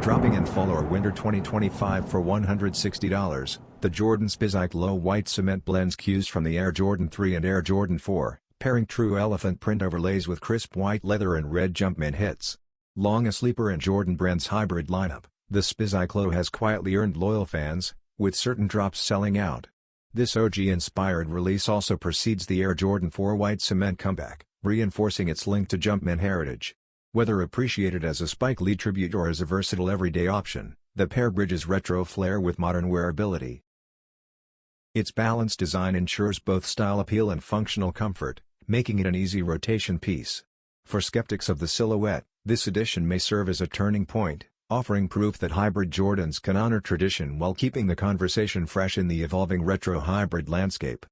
Dropping in fall or winter 2025 for $160, the Jordan Spizike Low white cement blends cues from the Air Jordan 3 and Air Jordan 4, pairing true elephant print overlays with crisp white leather and red Jumpman hits. Long a sleeper in Jordan Brand's hybrid lineup, the Spizike Low has quietly earned loyal fans, with certain drops selling out. This OG-inspired release also precedes the Air Jordan 4 white cement comeback, reinforcing its link to Jumpman heritage. Whether appreciated as a Spike Lee tribute or as a versatile everyday option, the pair bridges retro flair with modern wearability. Its balanced design ensures both style appeal and functional comfort, making it an easy rotation piece. For skeptics of the silhouette, this edition may serve as a turning point, offering proof that hybrid Jordans can honor tradition while keeping the conversation fresh in the evolving retro hybrid landscape.